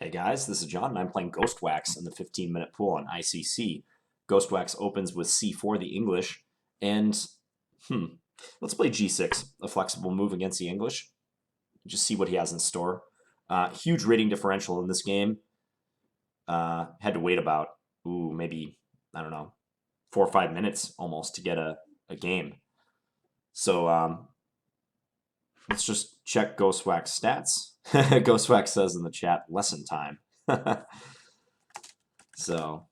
Hey guys, this is John, and I'm playing Ghostwax in the 15-minute pool on ICC. Ghostwax opens with c4, the English, and let's play g6, a flexible move against the English. Just see what he has in store. Huge rating differential in this game. Had to wait about, maybe, I don't know, 4 or 5 minutes almost to get a game. So let's just check Ghostwax stats. Ghostwax says in the chat, lesson time. So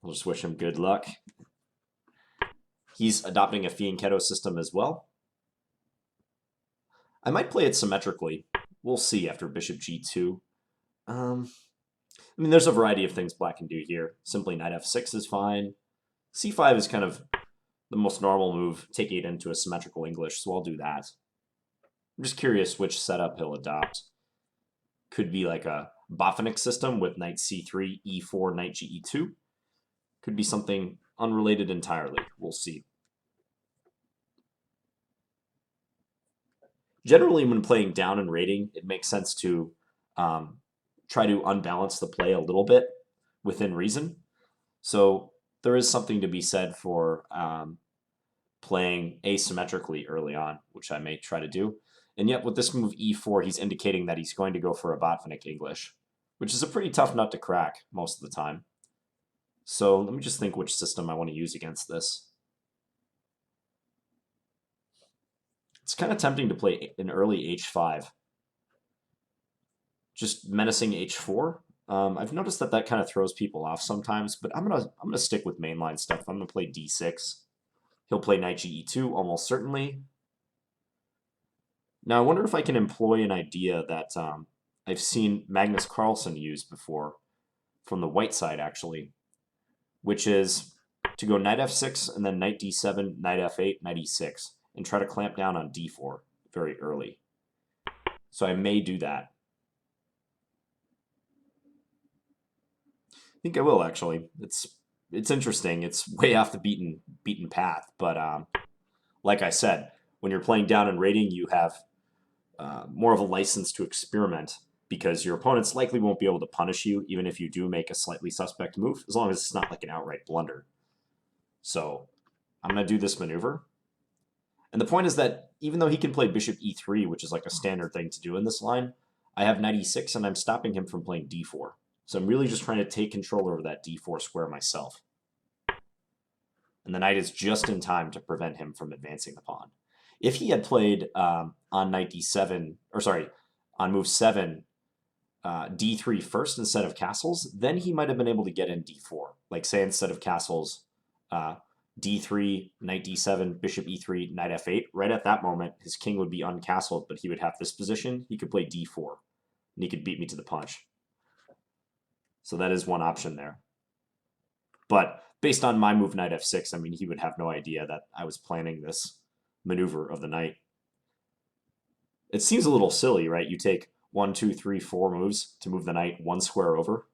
we'll just wish him good luck. He's adopting a fianchetto system as well. I might play it symmetrically. We'll see after bishop g2. I mean, there's a variety of things black can do here. Simply knight f6 is fine. c5 is kind of the most normal move, taking it into a symmetrical English, so I'll do that. I'm just curious which setup he'll adopt. Could be like a Botvinnik system with knight c3, e4, knight ge2. Could be something unrelated entirely. We'll see. Generally, when playing down in rating, it makes sense to try to unbalance the play a little bit within reason. So there is something to be said for playing asymmetrically early on, which I may try to do. And yet with this move e4, he's indicating that he's going to go for a Botvinnik English, which is a pretty tough nut to crack most of the time. So let me just think which system I want to use against this. It's kind of tempting to play an early h5. Just menacing h4. I've noticed that that kind of throws people off sometimes, but I'm gonna stick with mainline stuff. I'm gonna play d6. He'll play knight ge2 almost certainly. Now I wonder if I can employ an idea that I've seen Magnus Carlsen use before, from the white side actually, which is to go knight f6 and then knight d7, knight f8, knight e6, and try to clamp down on d4 very early. So I may do that. I think I will actually. It's interesting. It's way off the beaten path, but like I said, when you're playing down in rating, you have more of a license to experiment because your opponents likely won't be able to punish you, even if you do make a slightly suspect move, as long as it's not like an outright blunder. So I'm going to do this maneuver. And the point is that even though he can play bishop e3, which is like a standard thing to do in this line, I have knight e6 and I'm stopping him from playing d4. So I'm really just trying to take control over that d4 square myself. And the knight is just in time to prevent him from advancing the pawn. If he had played on knight d7, or sorry, on move 7, d3 first instead of castles, then he might have been able to get in d4. Like say instead of castles, d3, knight d7, bishop e3, knight f8. Right at that moment, his king would be uncastled, but he would have this position. He could play d4, and he could beat me to the punch. So that is one option there. But based on my move knight f6, I mean, he would have no idea that I was planning this maneuver of the knight. It seems a little silly, right? You take 1, 2, 3, 4 moves to move the knight 1 square over.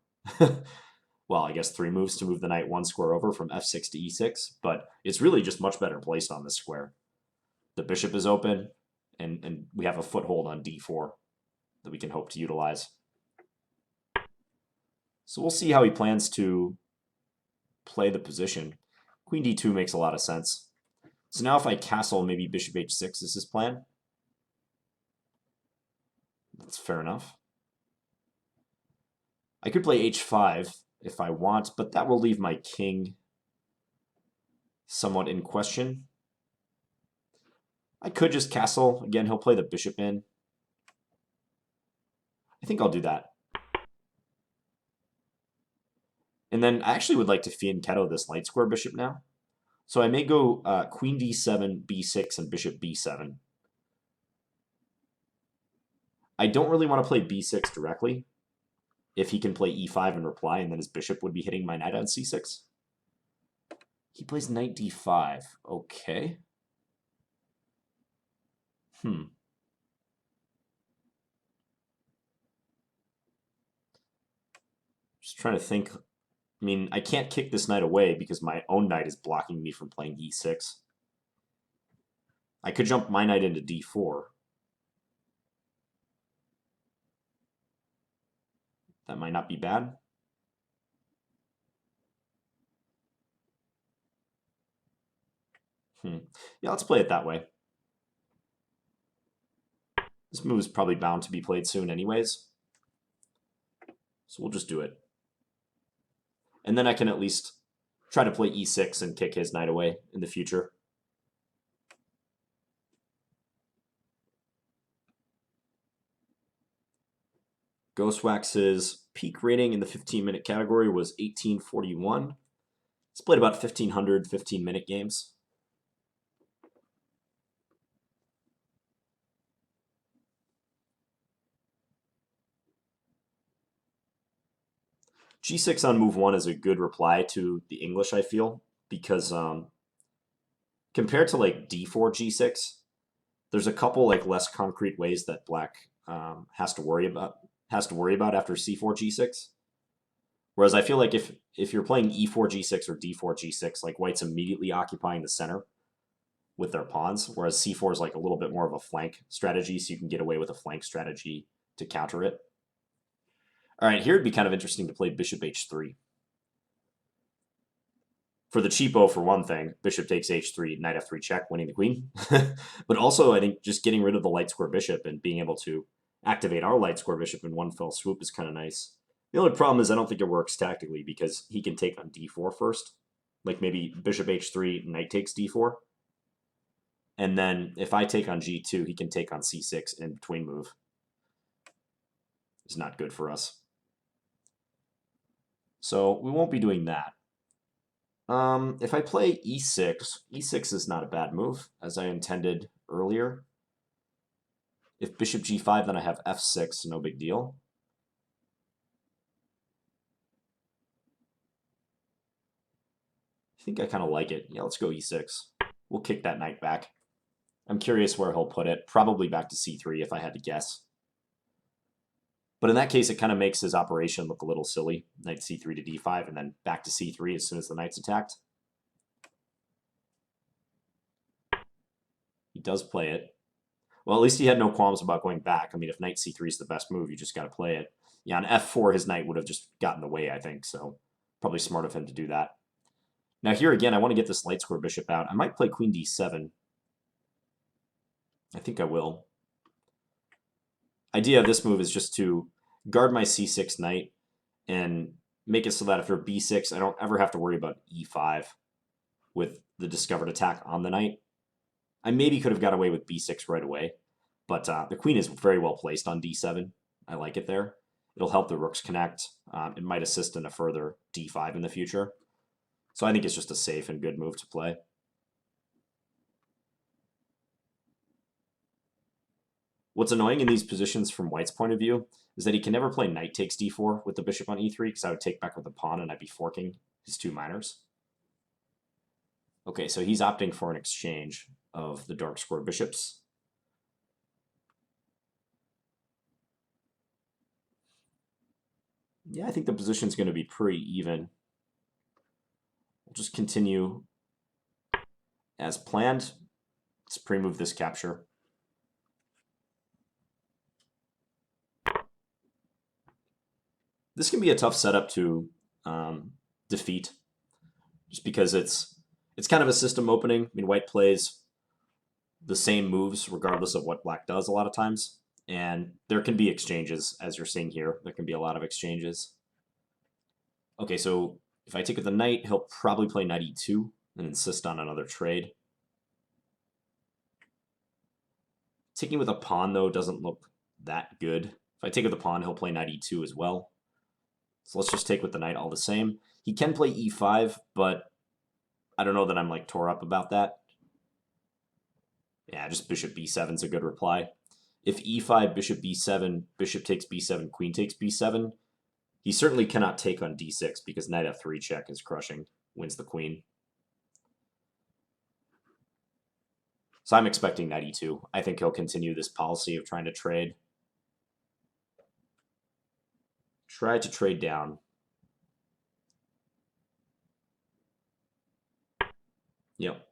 Well, I guess 3 moves to move the knight 1 square over from f6 to e6, but it's really just much better placed on this square. The bishop is open, and we have a foothold on d4 that we can hope to utilize. So we'll see how he plans to play the position. Queen d2 makes a lot of sense. So now if I castle, maybe bishop h6 is his plan. That's fair enough. I could play h5 if I want, but that will leave my king somewhat in question. I could just castle. Again, he'll play the bishop in. I think I'll do that. And then I actually would like to fianchetto this light square bishop now. So I may go queen d7, b6, and bishop b7. I don't really want to play b6 directly. If he can play e5 and reply, and then his bishop would be hitting my knight on c6. He plays knight d5. Okay. Just trying to think. I mean, I can't kick this knight away because my own knight is blocking me from playing e6. I could jump my knight into d4. That might not be bad. Yeah, let's play it that way. This move is probably bound to be played soon anyways. So we'll just do it. And then I can at least try to play e6 and kick his knight away in the future. Ghostwax's peak rating in the 15-minute category was 1841. It's played about 1,500 15-minute games. G6 on move 1 is a good reply to the English, I feel, because compared to like d4 g6, there's a couple like less concrete ways that black has to worry about after c4 g6. Whereas I feel like if you're playing e4 g6 or d4 g6, like white's immediately occupying the center with their pawns, whereas c4 is like a little bit more of a flank strategy, so you can get away with a flank strategy to counter it. All right, here it'd be kind of interesting to play bishop h3. For the cheapo, for one thing, bishop takes h3, knight f3 check, winning the queen. But also, I think just getting rid of the light square bishop and being able to activate our light square bishop in one fell swoop is kind of nice. The only problem is I don't think it works tactically because he can take on d4 first. Like maybe bishop h3, knight takes d4. And then if I take on g2, he can take on c6 in between move. It's not good for us. So we won't be doing that. If I play e6, e6 is not a bad move, as I intended earlier. If bishop g5, then I have f6, no big deal. I think I kind of like it. Yeah, let's go e6. We'll kick that knight back. I'm curious where he'll put it. Probably back to c3 if I had to guess. But in that case, it kind of makes his operation look a little silly. Knight c3 to d5, and then back to c3 as soon as the knight's attacked. He does play it. Well, at least he had no qualms about going back. I mean, if knight c3 is the best move, you just got to play it. Yeah, on f4, his knight would have just gotten in the way, I think, so probably smart of him to do that. Now here again, I want to get this light square bishop out. I might play queen d7. I think I will. Idea of this move is just to guard my c6 knight and make it so that after b6, I don't ever have to worry about e5 with the discovered attack on the knight. I maybe could have got away with b6 right away, but the queen is very well placed on d7. I like it there. It'll help the rooks connect. It might assist in a further d5 in the future. So I think it's just a safe and good move to play. What's annoying in these positions from white's point of view is that he can never play knight takes d4 with the bishop on e3 because I would take back with the pawn and I'd be forking his two minors. Okay, so he's opting for an exchange of the dark square bishops. Yeah, I think the position's going to be pretty even. We'll just continue as planned. Let's pre-move this capture. This can be a tough setup to defeat, just because it's kind of a system opening. I mean, white plays the same moves regardless of what black does a lot of times, and there can be exchanges, as you're seeing here. There can be a lot of exchanges. Okay, so if I take with the knight, he'll probably play knight e2 and insist on another trade. Taking with a pawn, though, doesn't look that good. If I take with the pawn, he'll play knight e2 as well. So let's just take with the knight all the same. He can play e5, but I don't know that I'm like tore up about that. Yeah, just bishop b7 is a good reply. If e5, bishop b7, bishop takes b7, queen takes b7, he certainly cannot take on d6 because knight f3 check is crushing, wins the queen. So I'm expecting knight e2. I think he'll continue this policy of trying to trade. Try to trade down. Yep.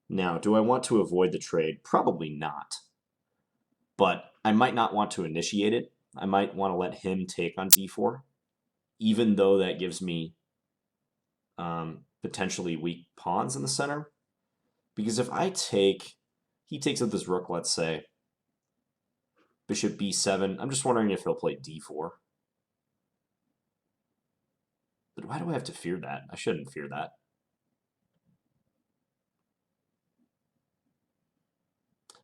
Now, do I want to avoid the trade? Probably not. but I might not want to initiate it. I might want to let him take on d4, even though that gives me potentially weak pawns in the center. Because if I take, he takes with his rook, let's say, bishop b7, I'm just wondering if he'll play d4. But why do I have to fear that? I shouldn't fear that.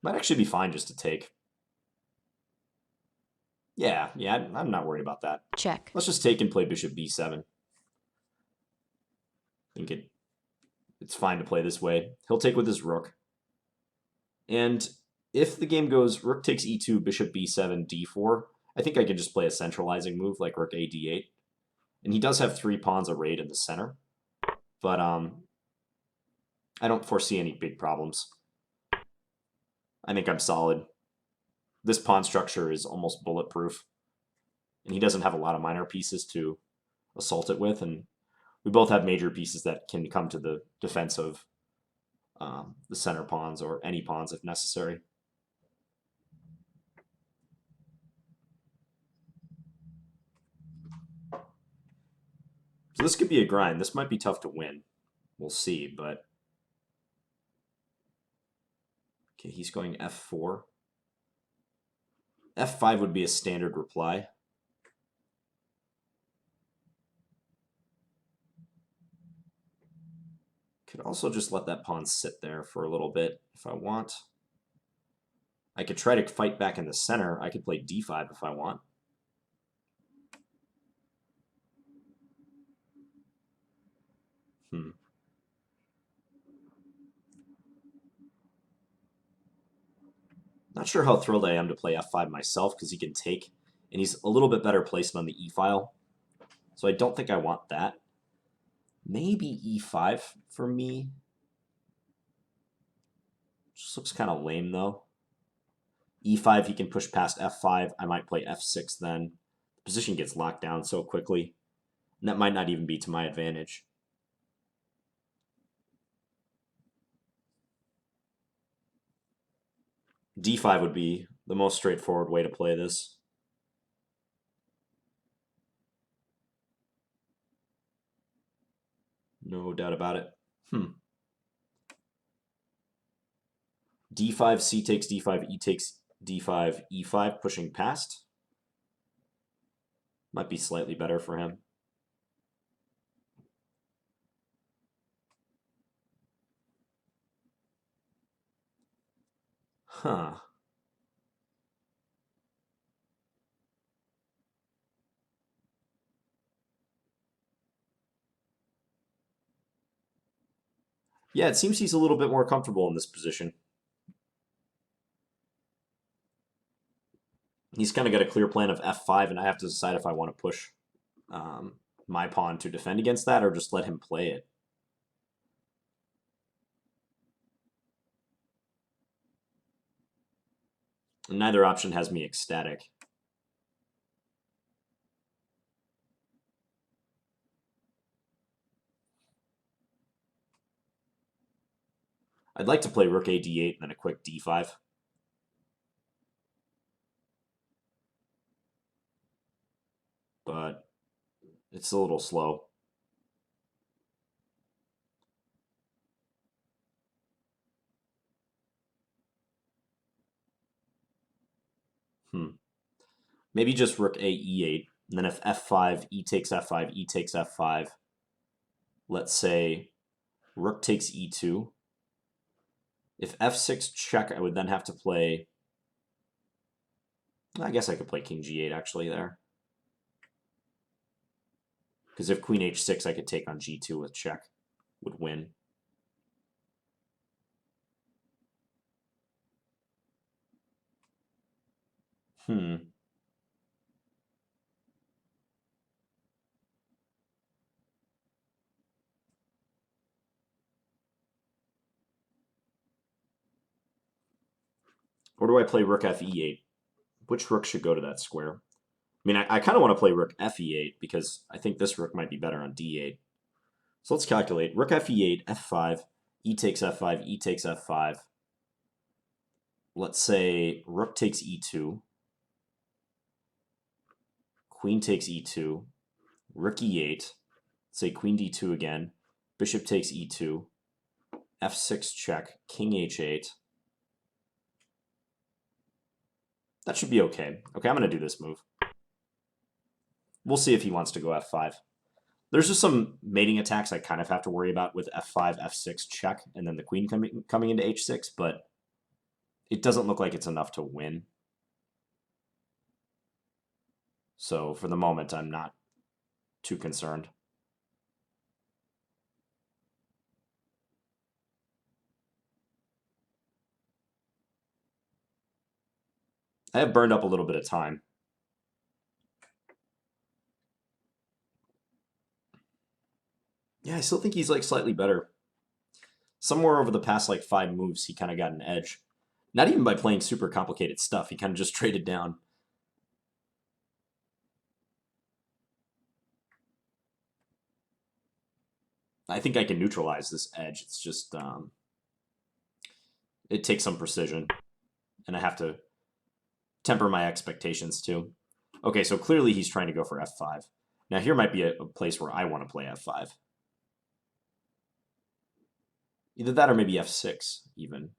Might actually be fine just to take. Yeah, I'm not worried about that. Check. Let's just take and play bishop b7. I think it's fine to play this way. He'll take with his rook. And if the game goes rook takes e2, bishop b7, d4, I think I can just play a centralizing move like rook a d8. And he does have 3 pawns arrayed in the center. But I don't foresee any big problems. I think I'm solid. This pawn structure is almost bulletproof. And he doesn't have a lot of minor pieces to assault it with. And we both have major pieces that can come to the defense of the center pawns or any pawns if necessary. So this could be a grind. This might be tough to win. We'll see, but... Okay, he's going f4. f5 would be a standard reply. Could also just let that pawn sit there for a little bit if I want. I could try to fight back in the center. I could play d5 if I want. Not sure how thrilled I am to play f5 myself because he can take, and he's a little bit better placed on the e-file. So I don't think I want that. Maybe e5 for me. Just looks kind of lame though. e5, he can push past f5. I might play f6 then. The position gets locked down so quickly. And that might not even be to my advantage. d5 would be the most straightforward way to play this. No doubt about it. d5, c takes d5, e takes d5, e5, pushing past. Might be slightly better for him. Huh. Yeah, it seems he's a little bit more comfortable in this position. He's kind of got a clear plan of f5, and I have to decide if I want to push my pawn to defend against that or just let him play it. And neither option has me ecstatic. I'd like to play rook a d8 and then a quick d5. But it's a little slow. Maybe just rook a e8, and then if f5, e takes f5, e takes f5, let's say rook takes e2. If f6 check, I would then have to play... I guess I could play king g8 actually there. Because if queen h6, I could take on g2 with check, would win. Or do I play rook fe8? Which rook should go to that square? I mean, I kind of want to play rook fe8 because I think this rook might be better on d8. So let's calculate. Rook fe8, f5, e takes f5, e takes f5. let's say rook takes e2, queen takes e2, rook e8, say queen d2 again, bishop takes e2, f6 check, king h8. That should be okay. Okay, I'm going to do this move. We'll see if he wants to go f5. There's just some mating attacks I kind of have to worry about with f5, f6 check, and then the queen coming into h6, but it doesn't look like it's enough to win. So for the moment, I'm not too concerned. I have burned up a little bit of time. Yeah, I still think he's like slightly better. Somewhere over the past like 5 moves, he kind of got an edge. Not even by playing super complicated stuff. He kind of just traded down. I think I can neutralize this edge. It's just it takes some precision, and I have to temper my expectations too. Okay, so clearly he's trying to go for f5. Now here might be a place where I want to play f5. Either that or maybe f6 even.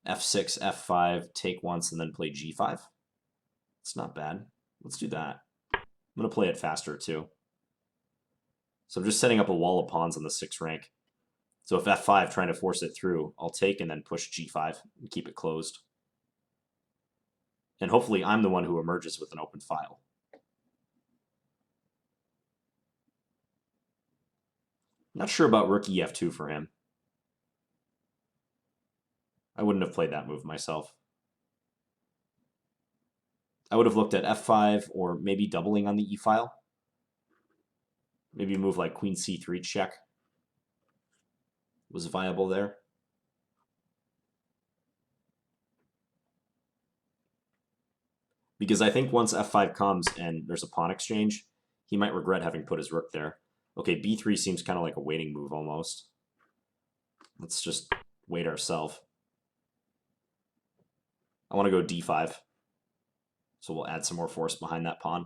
f6, f5, take once, and then play g5. It's not bad. Let's do that. I'm going to play it faster too. So I'm just setting up a wall of pawns on the 6th rank. So if f5 trying to force it through, I'll take and then push g5 and keep it closed. And hopefully I'm the one who emerges with an open file. Not sure about rook ef2 for him. I wouldn't have played that move myself. I would have looked at f5 or maybe doubling on the e-file. Maybe a move like queen c3 check was viable there. Because I think once f5 comes and there's a pawn exchange, he might regret having put his rook there. Okay, b3 seems kind of like a waiting move almost. Let's just wait ourselves. I want to go d5. So we'll add some more force behind that pawn.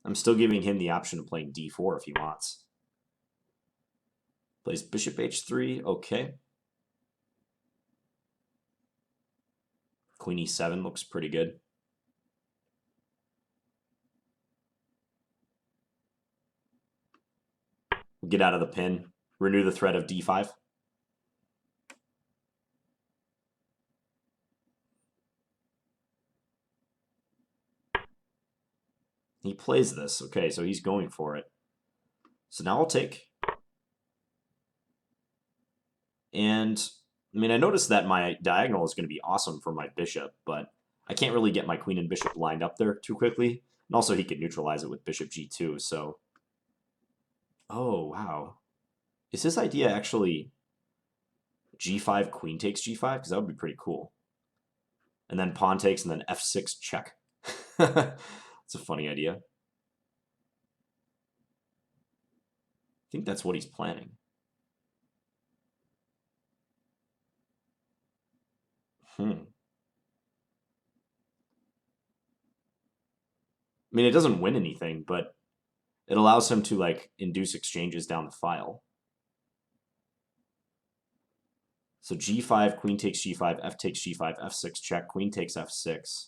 I'm still giving him the option of playing d4 if he wants. Plays bishop h3, okay. Queen e7 looks pretty good. We'll get out of the pin, renew the threat of d5. He plays this. Okay, so he's going for it. So now I'll take. And, I mean, I noticed that my diagonal is going to be awesome for my bishop, but I can't really get my queen and bishop lined up there too quickly. And also he could neutralize it with bishop g2, so... Oh, wow. Is his idea actually g5, queen takes g5? Because that would be pretty cool. And then pawn takes, and then f6 check. It's a funny idea. I think that's what he's planning. I mean, it doesn't win anything, but it allows him to, like, induce exchanges down the file. So g5, queen takes g5, f takes g5, f6 check, queen takes f6.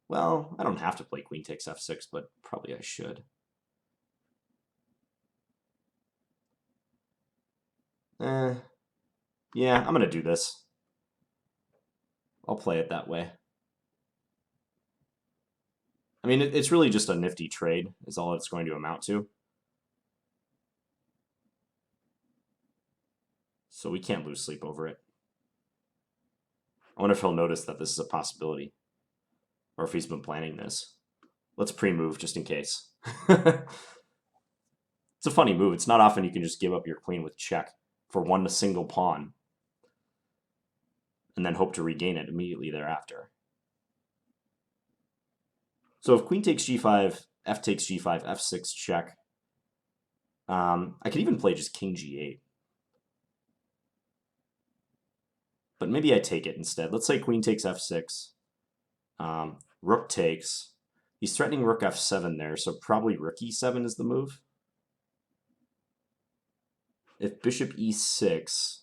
Well, I don't have to play queen takes f6, but probably I should. Yeah, I'm going to do this. I'll play it that way. I mean, it's really just a nifty trade, is all it's going to amount to. So we can't lose sleep over it. I wonder if he'll notice that this is a possibility. Or if he's been planning this. Let's pre-move just in case. It's a funny move. It's not often you can just give up your queen with check for one single pawn. and then hope to regain it immediately thereafter. So if queen takes g5, f takes g5, f6 check, I could even play just king g8. But maybe I take it instead. Let's say queen takes f6, rook takes. He's threatening rook f7 there, so probably rook e7 is the move. If bishop e6,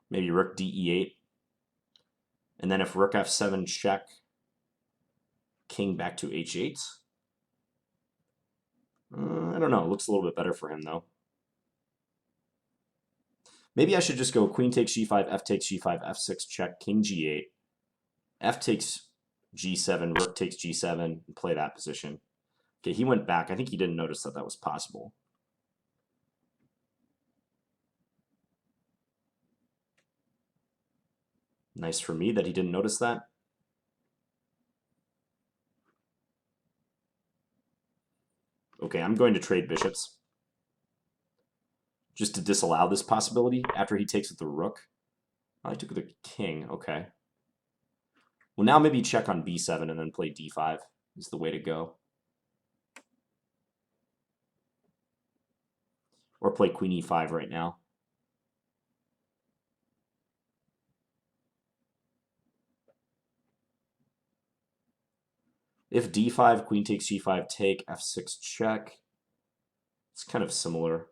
maybe rook d8. And then if rook f7 check, king back to h8. I don't know. It looks a little bit better for him, though. Maybe I should just go queen takes g5, f takes g5, f6 check, king g8, f takes g7, rook takes g7, and play that position. Okay, he went back. I think he didn't notice that that was possible. Nice for me that he didn't notice that. Okay, I'm going to trade bishops just to disallow this possibility after he takes with the rook. Oh, I took with the king. Okay. Well, now maybe check on b7 and then play d5 is the way to go. Or play queen e5 right now. If d5, queen takes g5, take, f6 check. It's kind of similar.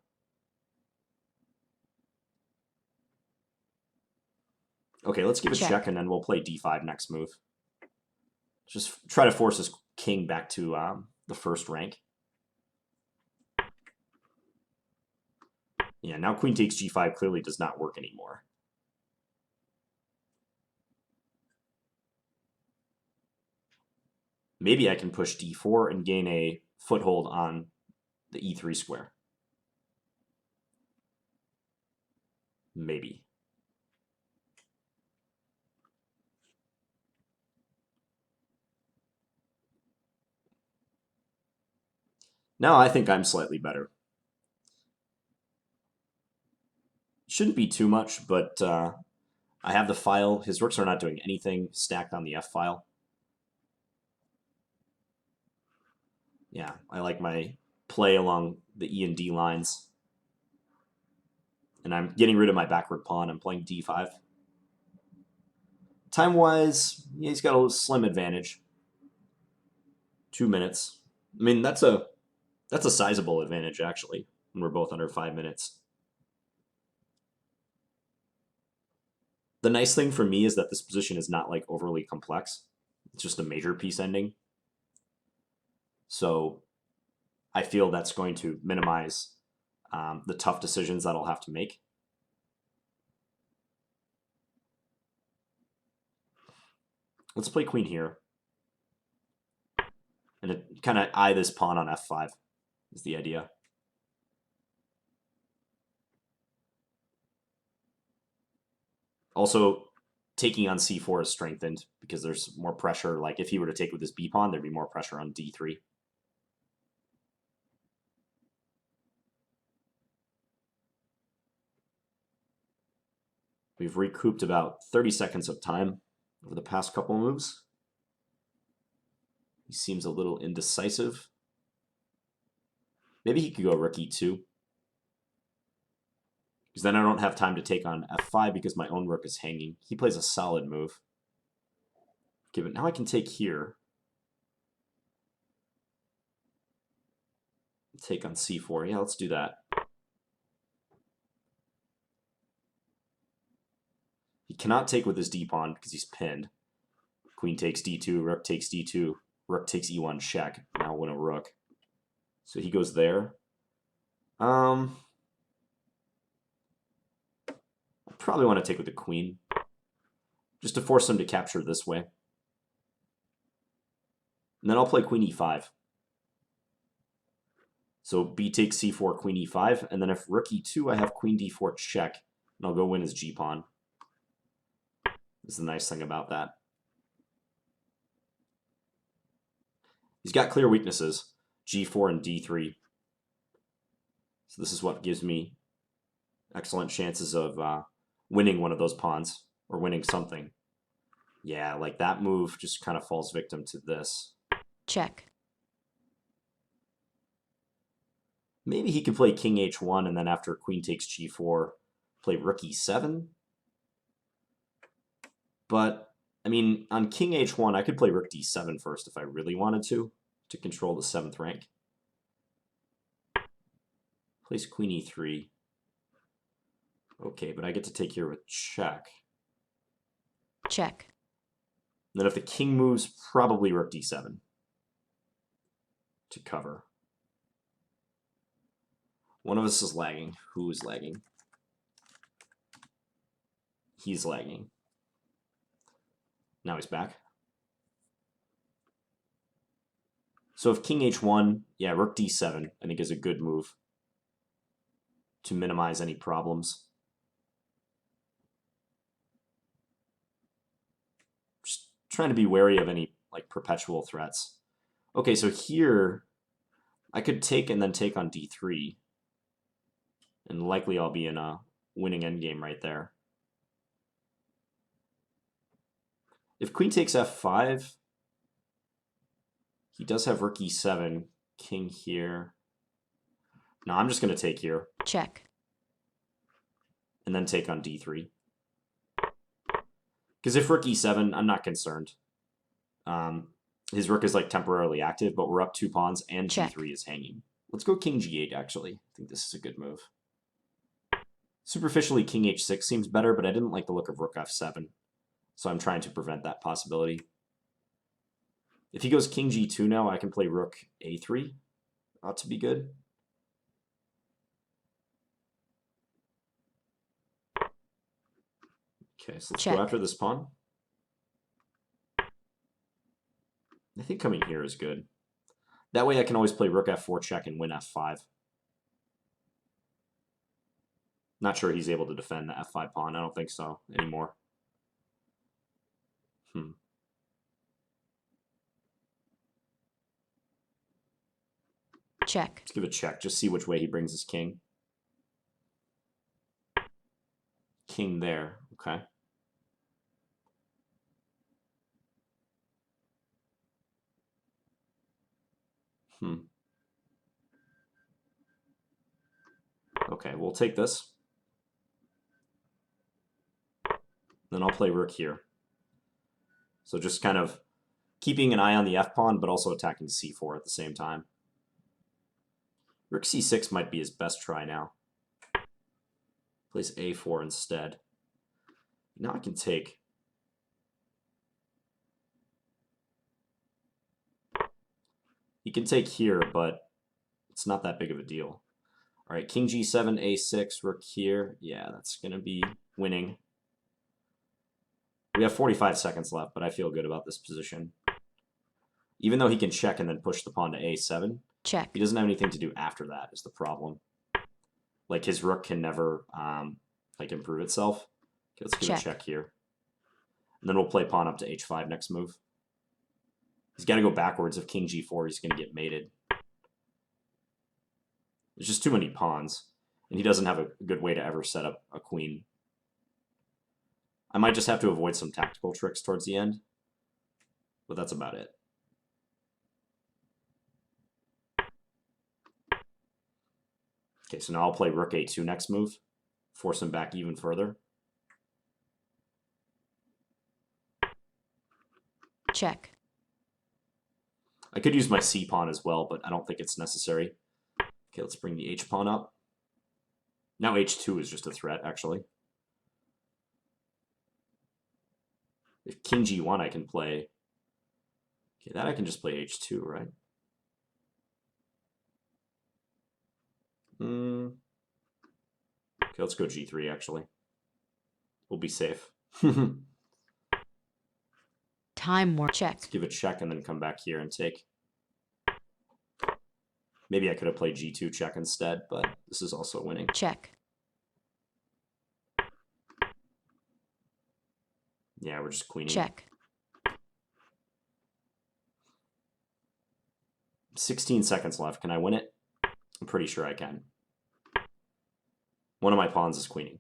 Okay, let's give a check and then we'll play d5 next move. Just try to force his king back to the first rank. Yeah, now queen takes g5 clearly does not work anymore. Maybe I can push d4 and gain a foothold on the e3 square. Maybe. Now I think I'm slightly better. Shouldn't be too much, but I have the file. His rooks are not doing anything stacked on the f file. Yeah, I like my play along the E and D lines. And I'm getting rid of my backward pawn. I'm playing d5. Time-wise, yeah, he's got a slim advantage. 2 minutes. I mean, that's a sizable advantage, actually, when we're both under 5 minutes. The nice thing for me is that this position is not like overly complex. It's just a major piece ending. So I feel that's going to minimize the tough decisions that I'll have to make. Let's play queen here. And to kind of eye this pawn on f5 is the idea. Also, taking on c4 is strengthened because there's more pressure. Like if he were to take with his b pawn, there'd be more pressure on d3. We've recouped about 30 seconds of time over the past couple moves. He seems a little indecisive. Maybe he could go rook e2. Because then I don't have time to take on f5 because my own rook is hanging. He plays a solid move. Okay, but now I can take here. Take on c4. Yeah, let's do that. He cannot take with his d-pawn because he's pinned. Queen takes d2, rook takes d2, rook takes e1 check. Now win a rook. So he goes there. I probably want to take with the queen, just to force him to capture this way. And then I'll play queen e5. So b takes c4, queen e5, and then if rook e2, I have queen d4 check, and I'll go win his g-pawn. This is the nice thing about that. He's got clear weaknesses, g4 and d3. So this is what gives me excellent chances of winning one of those pawns, or winning something. Yeah, like that move just kind of falls victim to this. Check. Maybe he could play king h1, and then after queen takes g4, play rook e7. But, I mean, on king h1, I could play rook d7 first if I really wanted to control the 7th rank. Plays queen e3. Okay, but I get to take here with check. Check. And then if the king moves, probably rook d7 to cover. One of us is lagging. Who is lagging? He's lagging. Now he's back. So if king h1, yeah, rook d7, I think is a good move to minimize any problems. Just trying to be wary of any like perpetual threats. Okay, so here I could take and then take on d3. And likely I'll be in a winning endgame right there. If queen takes f5, he does have rook e7, king here. No, I'm just going to take here. Check. And then take on d3. Because if rook e7, I'm not concerned. His rook is like temporarily active, but we're up 2 pawns and Check. g3 is hanging. Let's go king g8, actually. I think this is a good move. Superficially, king h6 seems better, but I didn't like the look of rook f7. So I'm trying to prevent that possibility. If he goes king g2 now, I can play rook a3. Ought to be good. Okay, so let's go after this pawn. I think coming here is good. That way I can always play rook f4 check and win f5. Not sure he's able to defend the f5 pawn. I don't think so anymore. Check. Let's give it a check. Just see which way he brings his king. King there. Okay. Okay, we'll take this. Then I'll play rook here. So just kind of keeping an eye on the f-pawn, but also attacking c4 at the same time. Rook c6 might be his best try now. Plays a4 instead. Now I can take. He can take here, but it's not that big of a deal. All right, king g7, a6, rook here. Yeah, that's going to be winning. We have 45 seconds left, but I feel good about this position. Even though he can check and then push the pawn to a7, check. He doesn't have anything to do after that is the problem. Like his rook can never like improve itself. Okay, let's give a check here. And then we'll play pawn up to h5 next move. He's got to go backwards. If king g4, he's going to get mated. There's just too many pawns, and he doesn't have a good way to ever set up a queen. I might just have to avoid some tactical tricks towards the end, but that's about it. Okay, so now I'll play rook a2 next move, force him back even further. Check. I could use my c pawn as well, but I don't think it's necessary. Okay, let's bring the h pawn up. Now h2 is just a threat, actually. If king g1, I can play. Okay, that I can just play h2, right? Okay, let's go g3, actually. We'll be safe. Time war check. Let's give a check and then come back here and take. Maybe I could have played g2 check instead, but this is also winning. Check. Yeah, we're just queening. Check. 16 seconds left. Can I win it? I'm pretty sure I can. One of my pawns is queening.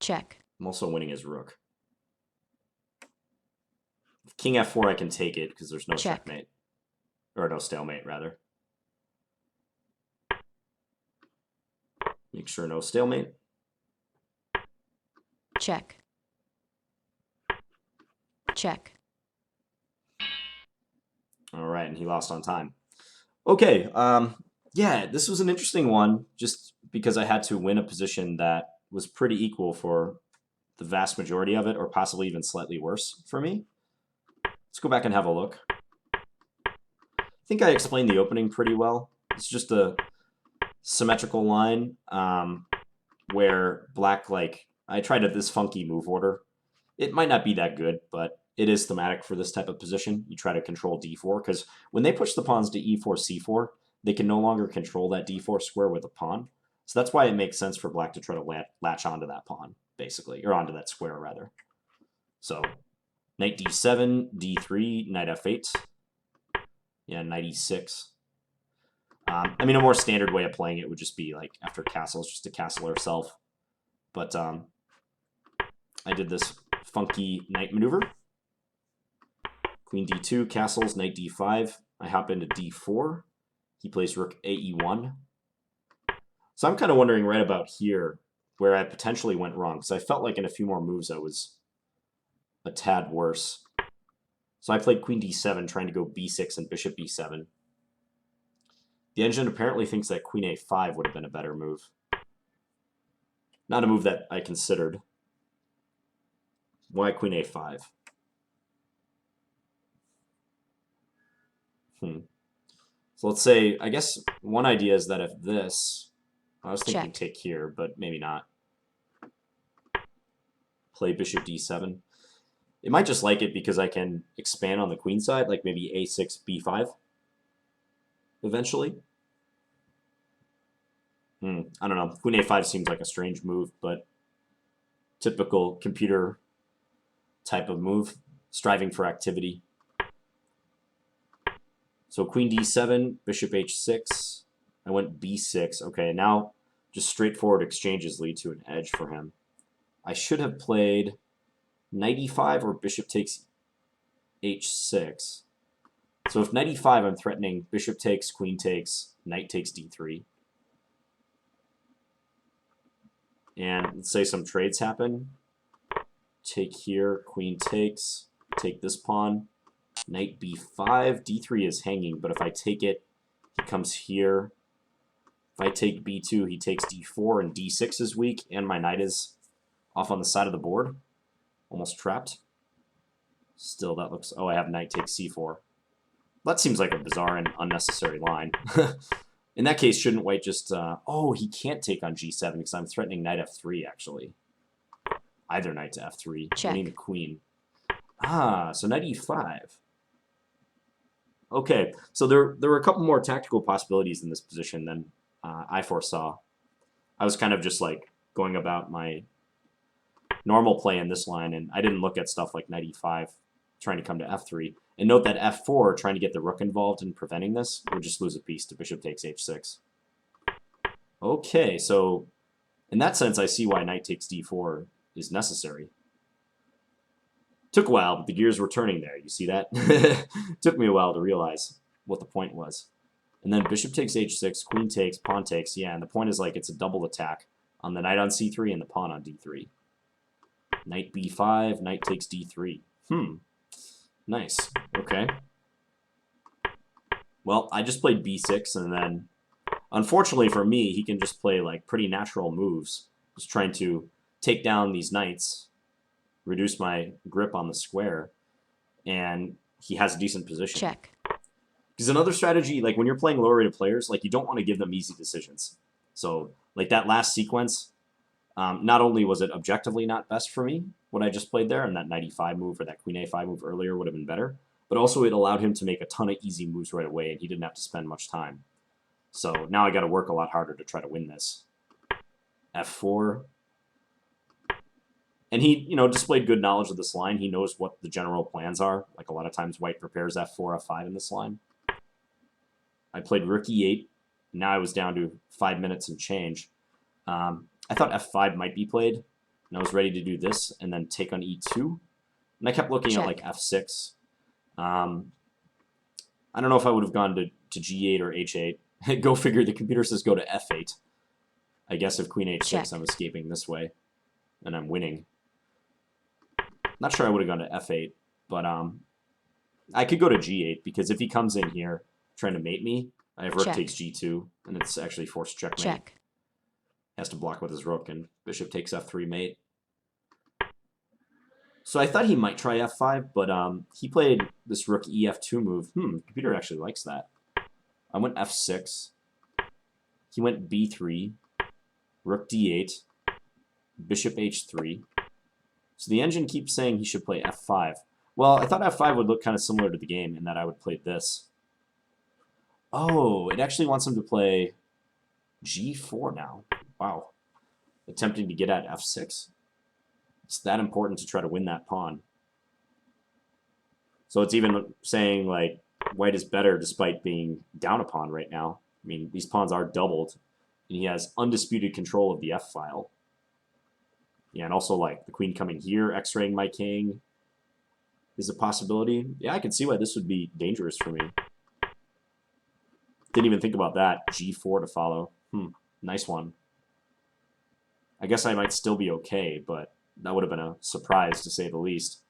Check. I'm also winning his rook. With king f4, I can take it because there's no Check. checkmate. Or no stalemate, rather. Make sure no stalemate. Check. Check. All right, and he lost on time. Okay, yeah, this was an interesting one just because I had to win a position that was pretty equal for the vast majority of it, or possibly even slightly worse for me. Let's go back and have a look. I think I explained the opening pretty well. It's just a symmetrical line where black, like, I tried this funky move order. It might not be that good, but it is thematic for this type of position. You try to control d4, because when they push the pawns to e4, c4, they can no longer control that d4 square with a pawn. So that's why it makes sense for black to try to latch onto that pawn, basically, or onto that square, rather. So knight d7, d3, knight f8. Yeah, knight e6. I mean, a more standard way of playing it would just be like after castles, just to castle herself. But I did this funky knight maneuver. Queen d2, castles, knight d5. I hop into d4. He plays rook ae1. So I'm kind of wondering right about here where I potentially went wrong, because I felt like in a few more moves I was a tad worse. So I played queen d7, trying to go b6 and bishop b7. The engine apparently thinks that queen a5 would have been a better move. Not a move that I considered. Why queen a5? So let's say, I guess one idea is that if this, I was thinking Check. take here, but maybe not. Play bishop d7. It might just like it because I can expand on the queen side, like maybe a6, b5 eventually. I don't know. Queen a5 seems like a strange move, but typical computer type of move, striving for activity. So queen d7, bishop h6. I went b6. Okay, now just straightforward exchanges lead to an edge for him. I should have played knight e5 or bishop takes h6. So if knight e5, I'm threatening bishop takes, queen takes, knight takes d3. And let's say some trades happen. Take here, queen takes, take this pawn. Knight b5, d3 is hanging, but if I take it, he comes here. If I take b2, he takes d4, and d6 is weak, and my knight is off on the side of the board. Almost trapped. Still, that looks... Oh, I have knight takes c4. That seems like a bizarre and unnecessary line. In that case, shouldn't white just... oh, he can't take on g7 because I'm threatening knight f3, actually. Either knight to f3, Check. winning the queen. Ah, so knight e5. Okay, so there were a couple more tactical possibilities in this position than I foresaw. I was kind of just like going about my normal play in this line, and I didn't look at stuff like knight e5 trying to come to f3. And note that f4, trying to get the rook involved in preventing this, would just lose a piece to bishop takes h6. Okay, so in that sense, I see why knight takes d4 is necessary. Took a while, but the gears were turning there. You see that? Took me a while to realize what the point was. And then bishop takes h6, queen takes, pawn takes. Yeah, and the point is like it's a double attack on the knight on c3 and the pawn on d3. Knight b5, knight takes d3. Nice. Okay. Well, I just played b6, and then, unfortunately for me, he can just play like pretty natural moves. Just trying to take down these knights, reduce my grip on the square, and he has a decent position. Check. Because another strategy, like when you're playing lower rated players, like you don't want to give them easy decisions. So like that last sequence, not only was it objectively not best for me, what I just played there, and that knight e5 move or that queen a5 move earlier would have been better, but also it allowed him to make a ton of easy moves right away, and he didn't have to spend much time. So now I got to work a lot harder to try to win this. f4. And he, displayed good knowledge of this line. He knows what the general plans are. Like a lot of times white prepares f4, f5 in this line. I played rook e8. Now I was down to 5 minutes and change. I thought f5 might be played. And I was ready to do this and then take on e2. And I kept looking at like f6. I don't know if I would have gone to g8 or h8. Go figure, the computer says go to f8. I guess if queen h6, I'm escaping this way. And I'm winning. Not sure I would have gone to f8. But I could go to g8, because if he comes in here trying to mate me, I have rook takes g2, and it's actually forced checkmate. Has to block with his rook, and bishop takes f3 mate. So I thought he might try f5, but he played this rook ef2 move. The computer actually likes that. I went f6. He went b3, rook d8, bishop h3. So the engine keeps saying he should play f5. Well, I thought f5 would look kind of similar to the game in that I would play this. Oh, it actually wants him to play g4 now. Wow. Attempting to get at f6. It's that important to try to win that pawn. So it's even saying, like, white is better despite being down a pawn right now. I mean, these pawns are doubled, and he has undisputed control of the f-file. Yeah, and also, like, the queen coming here, x-raying my king is a possibility. Yeah, I can see why this would be dangerous for me. Didn't even think about that. g4 to follow. Nice one. I guess I might still be okay, but that would have been a surprise, to say the least.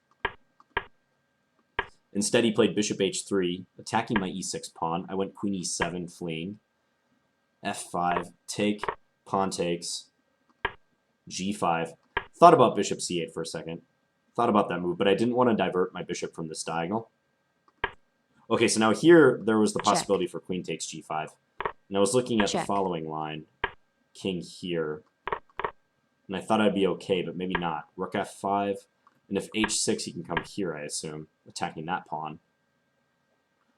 Instead, he played bishop h3, attacking my e6 pawn. I went queen e7, fleeing. f5, take, pawn takes, g5. Thought about bishop c8 for a second. Thought about that move, but I didn't want to divert my bishop from this diagonal. Okay, so now here, there was the possibility for queen takes g5. And I was looking at the following line. King here. And I thought I'd be okay, but maybe not. Rook f5. And if h6, he can come here, I assume, attacking that pawn.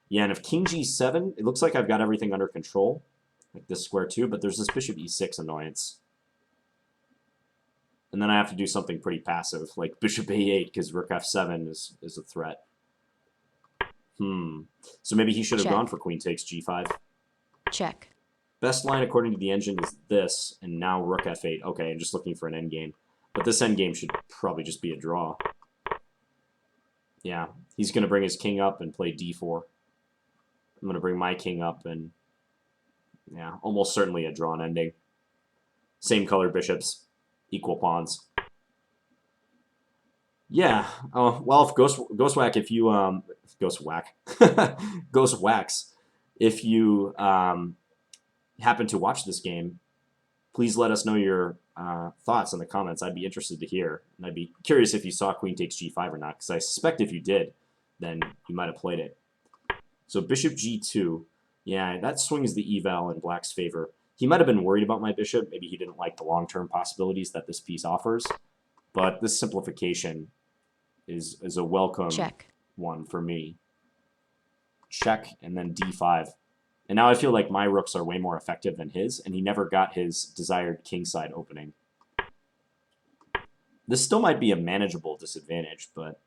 Yeah, and if king g7, it looks like I've got everything under control. Like this square too, but there's this bishop e6 annoyance. And then I have to do something pretty passive, like bishop a8, because rook f7 is a threat. So maybe he should have gone for queen takes g5. Check. Best line according to the engine is this, and now rook f8. Okay, I'm just looking for an endgame. But this endgame should probably just be a draw. Yeah, he's going to bring his king up and play d4. I'm going to bring my king up and, yeah, almost certainly a drawn ending. Same color bishops, equal pawns. Yeah, well, if Ghostwax, if you, Ghostwax, if you happen to watch this game, please let us know your thoughts in the comments. I'd be interested to hear. And I'd be curious if you saw queen takes g5 or not, because I suspect if you did, then you might have played it. So bishop g2. Yeah, that swings the eval in black's favor. He might have been worried about my bishop. Maybe he didn't like the long-term possibilities that this piece offers. But this simplification is a welcome one for me. Check, and then d5. And now I feel like my rooks are way more effective than his, and he never got his desired kingside opening. This still might be a manageable disadvantage, but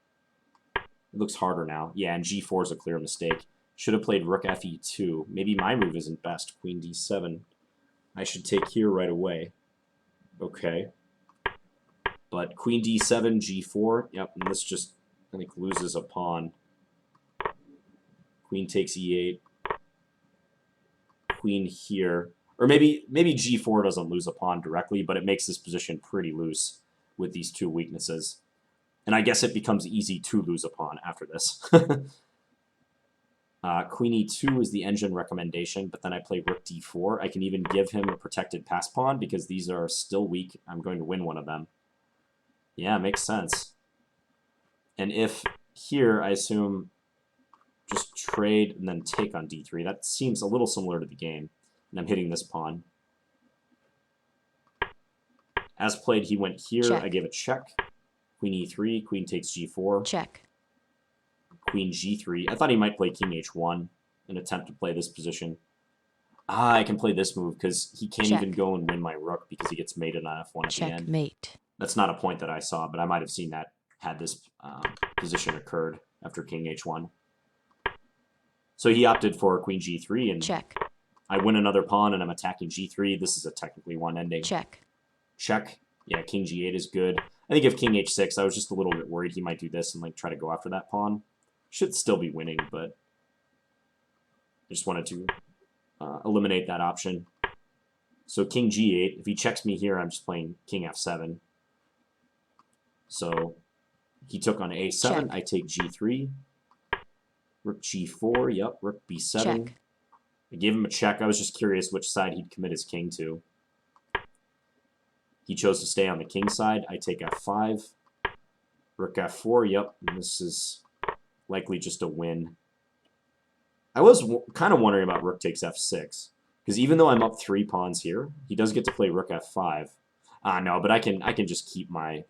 it looks harder now. Yeah, and g4 is a clear mistake. Should have played rook fe2. Maybe my move isn't best. Queen d7. I should take here right away. Okay. But queen d7, g4. Yep, and this just, I think, loses a pawn. Queen takes e8. Queen here. Or maybe g4 doesn't lose a pawn directly, but it makes this position pretty loose with these two weaknesses. And I guess it becomes easy to lose a pawn after this. Queen e2 is the engine recommendation, but then I play rook d4. I can even give him a protected pass pawn because these are still weak. I'm going to win one of them. Yeah, makes sense. And if here, I assume just trade and then take on d3. That seems a little similar to the game. And I'm hitting this pawn. As played, he went here. Check. I gave a check. Queen e3, queen takes g4. Check. Queen g3. I thought he might play king h1 and attempt to play this position. I can play this move because he can't even go and win my rook because he gets mated on f1 at the end. Checkmate. That's not a point that I saw, but I might have seen that had this position occurred after king h1. So he opted for queen g3, and Check. I win another pawn, and I'm attacking g3. This is a technically one ending. Check. Check. Yeah, king g8 is good. I think if king h6, I was just a little bit worried he might do this and like try to go after that pawn. Should still be winning, but I just wanted to eliminate that option. So king g8. If he checks me here, I'm just playing king f7. So he took on a7. Check. I take g3. Rook g4. Yep. Rook b7. Check. I gave him a check. I was just curious which side he'd commit his king to. He chose to stay on the king side. I take f5. Rook f4. Yep. And this is likely just a win. I was kind of wondering about rook takes f6. Because even though I'm up 3 pawns here, he does get to play rook f5. No, but I can just keep my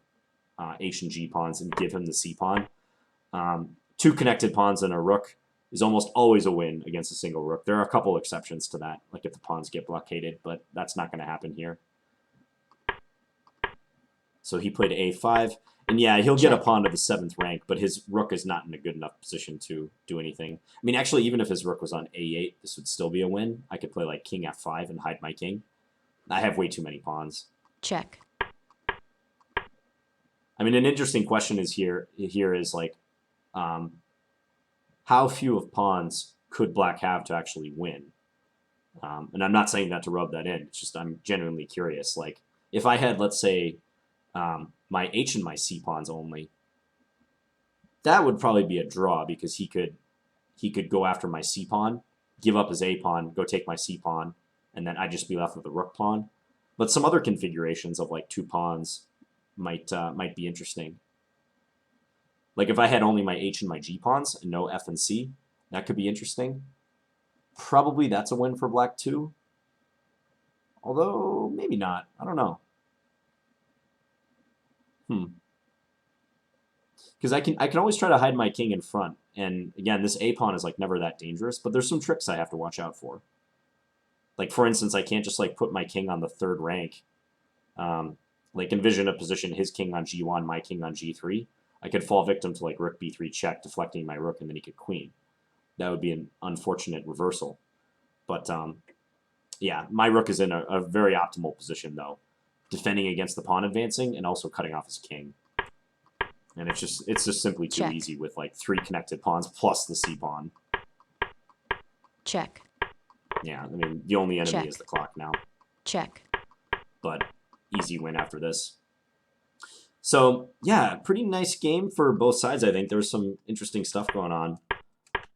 h and g pawns and give him the c pawn. 2 connected pawns and a rook is almost always a win against a single rook. There are a couple exceptions to that, like if the pawns get blockaded, but that's not going to happen here. So he played a5. And yeah, he'll get a pawn to the 7th rank, but his rook is not in a good enough position to do anything. I mean, actually, even if his rook was on a8, this would still be a win. I could play like king f5 and hide my king. I have way too many pawns. Check. I mean, an interesting question is here is like, how few of pawns could black have to actually win? And I'm not saying that to rub that in. It's just I'm genuinely curious. Like, if I had, let's say, my h and my c pawns only, that would probably be a draw because he could go after my c pawn, give up his a pawn, go take my c pawn, and then I'd just be left with a rook pawn. But some other configurations of like 2 pawns might be interesting. Like if I had only my h and my g pawns and no f and c, that could be interesting. Probably that's a win for black too. Although maybe not. I don't know. Because I can always try to hide my king in front. And again, this a pawn is like never that dangerous, but there's some tricks I have to watch out for. Like for instance, I can't just like put my king on the 3rd rank. Like envision a position, his king on g1, my king on g3. I could fall victim to like rook b3 check, deflecting my rook, and then he could queen. That would be an unfortunate reversal. But yeah, my rook is in a very optimal position though, defending against the pawn advancing and also cutting off his king. And it's just simply too Check. easy with like 3 connected pawns plus the c pawn. Check. Yeah, I mean the only enemy Check. is the clock now. Check. But easy win after this. So yeah, pretty nice game for both sides. I think there's some interesting stuff going on.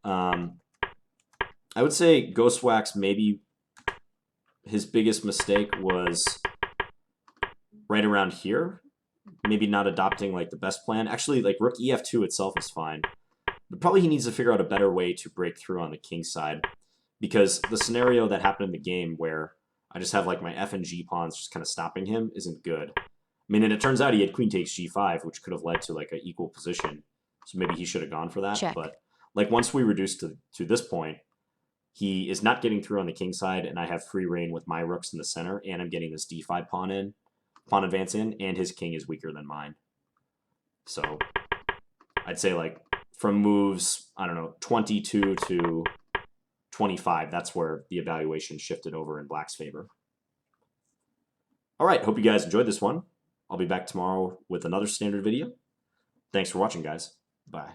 I would say Ghostwax, maybe his biggest mistake was right around here. Maybe not adopting like the best plan. Actually, like rook ef2 itself is fine. But probably he needs to figure out a better way to break through on the king side. Because the scenario that happened in the game where I just have like my f and g pawns just kind of stopping him isn't good. I mean, and it turns out he had queen takes g5, which could have led to like an equal position. So maybe he should have gone for that. Check. But like once we reduce to this point, he is not getting through on the king side, and I have free reign with my rooks in the center, and I'm getting this d5 pawn advance in, and his king is weaker than mine. So I'd say like from moves, I don't know, 22 to 25, that's where the evaluation shifted over in black's favor. All right, hope you guys enjoyed this one. I'll be back tomorrow with another standard video. Thanks for watching, guys. Bye.